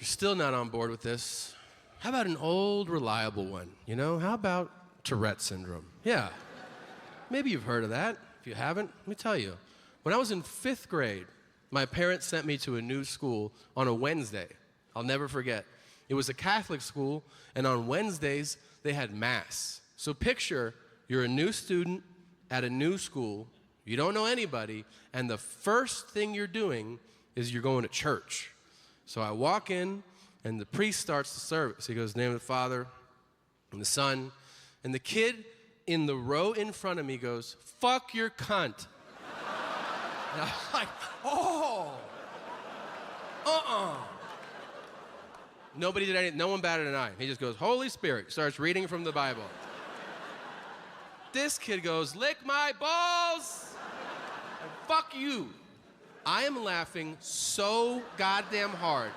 you're still not on board with this, how about an old, reliable one? You know, how about Tourette syndrome? Yeah. Maybe you've heard of that. If you haven't, let me tell you. When I was in 5th grade, my parents sent me to a new school on a Wednesday. I'll never forget. It was a Catholic school, and on Wednesdays, they had Mass. So picture you're a new student at a new school, you don't know anybody, and the first thing you're doing is you're going to church. So I walk in, and the priest starts the service. He goes, in the name of the Father, and the Son, and the kid in the row in front of me goes, fuck your cunt. And I was like, oh, Nobody did anything, no one batted an eye. He just goes, Holy Spirit, starts reading from the Bible. This kid goes, lick my balls, and fuck you. I am laughing so goddamn hard.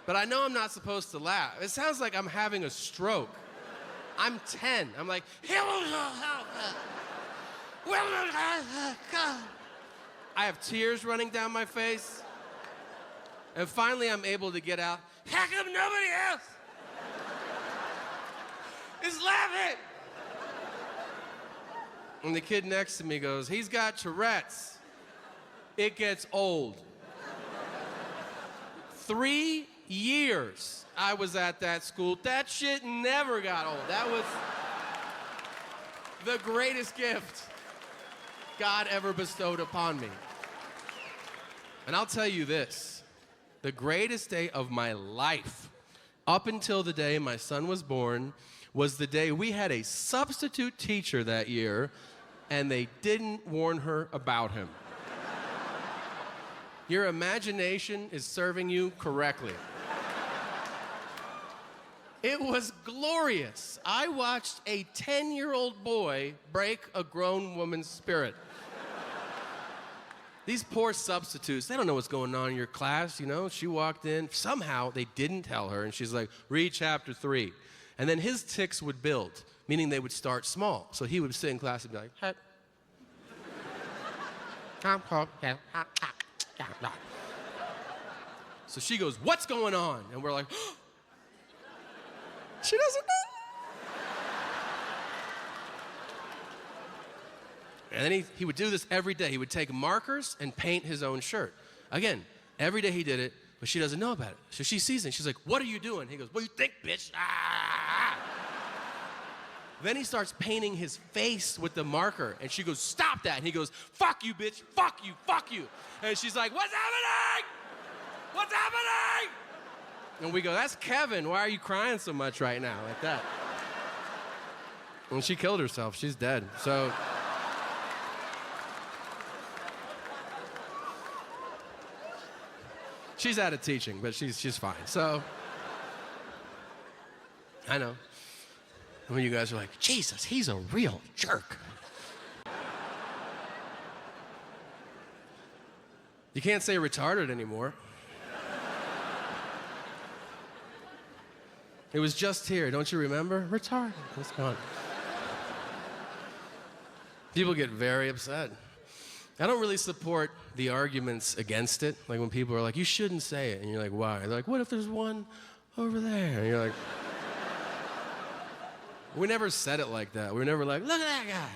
But I know I'm not supposed to laugh. It sounds like I'm having a stroke. I'm 10. I'm like, I have tears running down my face. And finally I'm able to get out, how come nobody else is laughing? And the kid next to me goes, he's got Tourette's. It gets old. 3 years I was at that school. That shit never got old. That was the greatest gift God ever bestowed upon me. And I'll tell you this, the greatest day of my life, up until the day my son was born, was the day we had a substitute teacher that year, and they didn't warn her about him. Your imagination is serving you correctly. It was glorious. I watched a 10-year-old boy break a grown woman's spirit. These poor substitutes, they don't know what's going on in your class, you know? She walked in, somehow they didn't tell her, and she's like, read chapter 3. And then his tics would build, meaning they would start small. So he would sit in class and be like, hey. So she goes, what's going on? And we're like, oh. She doesn't know. And then he would do this every day. He would take markers and paint his own shirt. Again, every day he did it, but she doesn't know about it. So she sees it. She's like, what are you doing? He goes, what do you think, bitch? Ah! Then he starts painting his face with the marker, and she goes, stop that. And he goes, fuck you, bitch, fuck you, fuck you. And she's like, what's happening? What's happening? And we go, that's Kevin. Why are you crying so much right now? Like that. And she killed herself. She's dead. So. She's out of teaching, but she's fine. So. I know. When you guys are like, Jesus, he's a real jerk. You can't say retarded anymore. It was just here, don't you remember? Retarded, it's gone. People get very upset. I don't really support the arguments against it. Like when people are like, you shouldn't say it. And you're like, why? They're like, what if there's one over there? And you're like, we never said it like that. We were never like, look at that guy.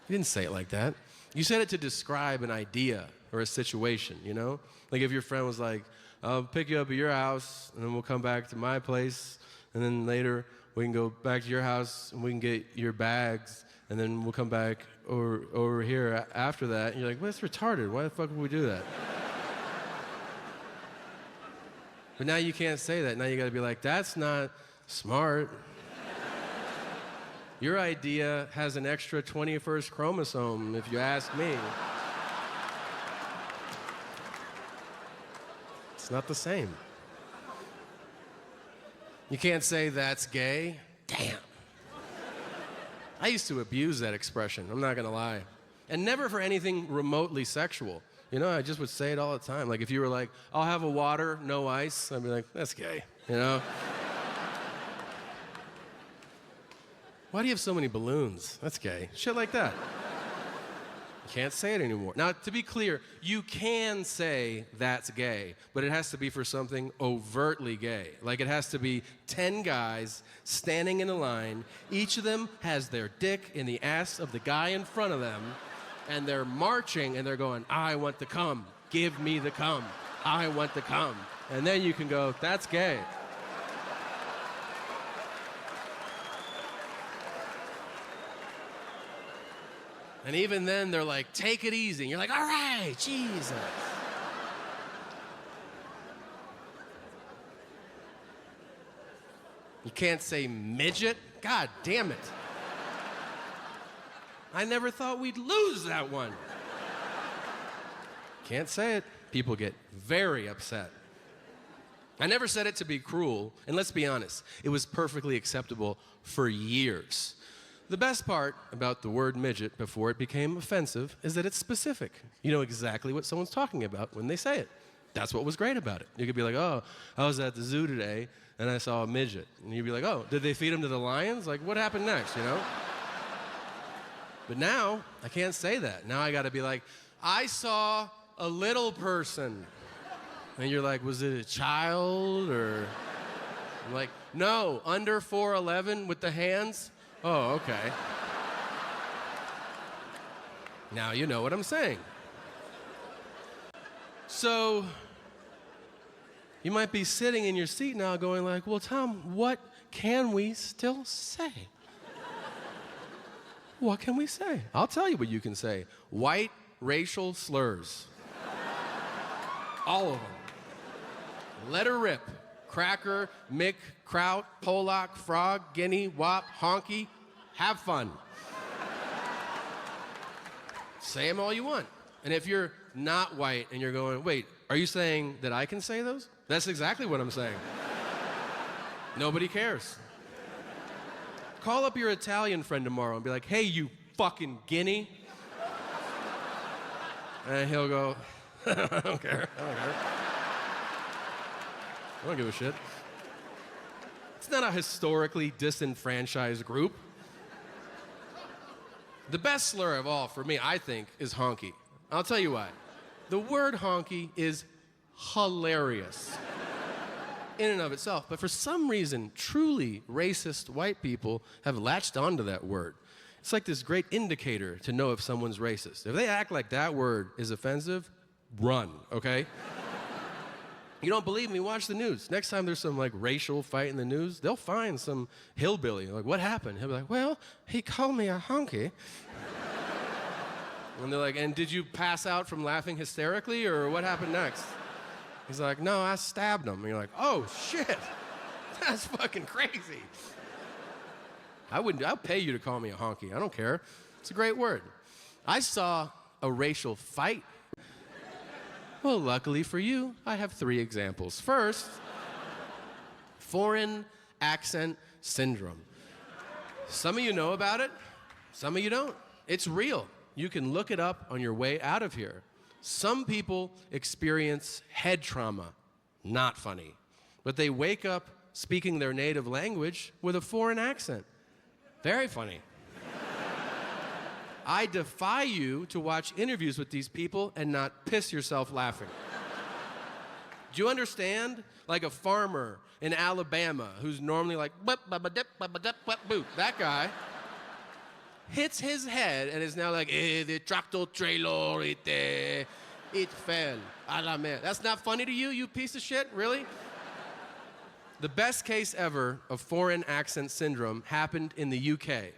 You didn't say it like that. You said it to describe an idea or a situation, you know? Like if your friend was like, I'll pick you up at your house, and then we'll come back to my place, and then later we can go back to your house, and we can get your bags, and then we'll come back over here after that. And you're like, well, that's retarded. Why the fuck would we do that? But now you can't say that. Now you gotta be like, that's not smart. Your idea has an extra 21st chromosome, if you ask me. It's not the same. You can't say that's gay. Damn. I used to abuse that expression, I'm not gonna lie. And never for anything remotely sexual. You know, I just would say it all the time. Like if you were like, I'll have a water, no ice, I'd be like, that's gay, you know? Why do you have so many balloons? That's gay. Shit like that. You can't say it anymore. Now, to be clear, you can say that's gay, but it has to be for something overtly gay. Like it has to be 10 guys standing in a line. Each of them has their dick in the ass of the guy in front of them, and they're marching and they're going, I want the cum. Give me the cum. I want the cum. And then you can go, that's gay. And even then, they're like, take it easy. And you're like, all right, Jesus. You can't say midget? God damn it. I never thought we'd lose that one. Can't say it. People get very upset. I never said it to be cruel, and let's be honest, it was perfectly acceptable for years. The best part about the word midget before it became offensive is that it's specific. You know exactly what someone's talking about when they say it. That's what was great about it. You could be like, oh, I was at the zoo today and I saw a midget. And you'd be like, oh, did they feed him to the lions? Like, what happened next, you know? But now, I can't say that. Now I gotta be like, I saw a little person. And you're like, was it a child or? I'm like, no, under 4'11" with the hands. Oh, okay. Now you know what I'm saying. So, you might be sitting in your seat now going like, well, Tom, what can we still say? What can we say? I'll tell you what you can say. White racial slurs. All of them. Let her rip. Cracker, Mick, Kraut, Polak, Frog, Guinea, Wop, Honky. Have fun. Say them all you want. And if you're not white and you're going, wait, are you saying that I can say those? That's exactly what I'm saying. Nobody cares. Call up your Italian friend tomorrow and be like, hey, you fucking Guinea. And he'll go, I don't care. I don't give a shit. It's not a historically disenfranchised group. The best slur of all for me, I think, is honky. I'll tell you why. The word honky is hilarious in and of itself, but for some reason, truly racist white people have latched onto that word. It's like this great indicator to know if someone's racist. If they act like that word is offensive, run, okay? You don't believe me? Watch the news. Next time there's some like racial fight in the news, they'll find some hillbilly. Like, what happened? He'll be like, well, he called me a honky. And they're like, and did you pass out from laughing hysterically or what happened next? He's like, no, I stabbed him. And you're like, oh shit, that's fucking crazy. I'll pay you to call me a honky. I don't care. It's a great word. I saw a racial fight. Well, luckily for you, I have 3 examples. First, foreign accent syndrome. Some of you know about it, some of you don't. It's real. You can look it up on your way out of here. Some people experience head trauma. Not funny. But they wake up speaking their native language with a foreign accent. Very funny. I defy you to watch interviews with these people and not piss yourself laughing. Do you understand? Like a farmer in Alabama who's normally like, that guy hits his head and is now like, the tractor trailer, it fell. A la mer. That's not funny to you, you piece of shit? Really? The best case ever of foreign accent syndrome happened in the UK.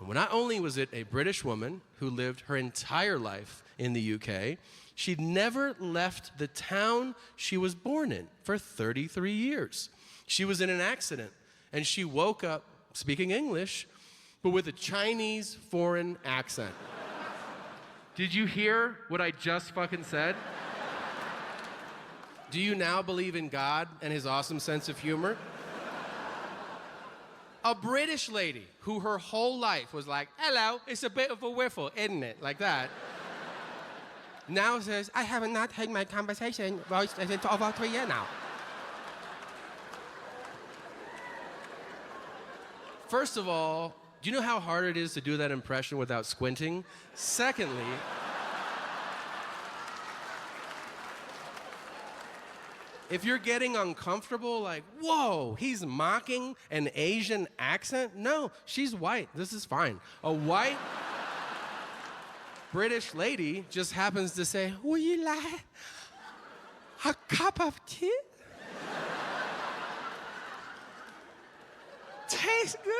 Well, not only was it a British woman who lived her entire life in the UK, she'd never left the town she was born in for 33 years. She was in an accident, and she woke up speaking English, but with a Chinese foreign accent. Did you hear what I just fucking said? Do you now believe in God and his awesome sense of humor? A British lady who her whole life was like, hello, it's a bit of a whiffle, isn't it? Like that. Now says, I have not had my conversation for over 3 years now. First of all, Do you know how hard it is to do that impression without squinting? Secondly, if you're getting uncomfortable, like, whoa, he's mocking an Asian accent? No, she's white. This is fine. A white British lady just happens to say, would you like a cup of tea? Tastes good?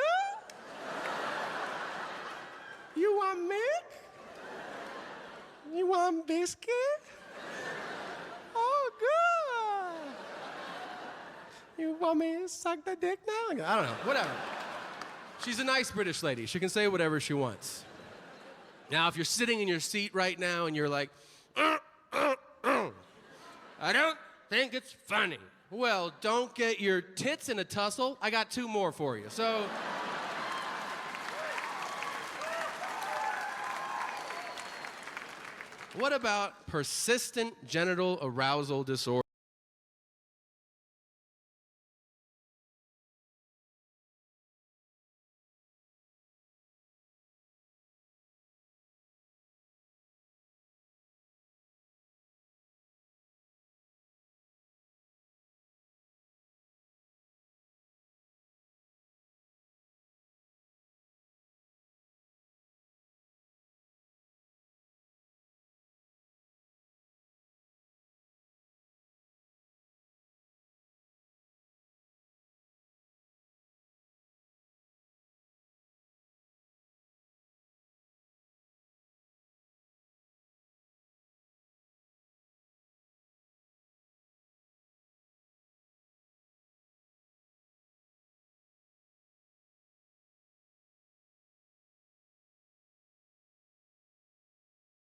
You want milk? You want biscuit? Oh, good. You want me to suck the dick now? I don't know, whatever. She's a nice British lady. She can say whatever she wants. Now, if you're sitting in your seat right now and you're like, I don't think it's funny. Well, don't get your tits in a tussle. I got 2 more for you. So, what about persistent genital arousal disorder?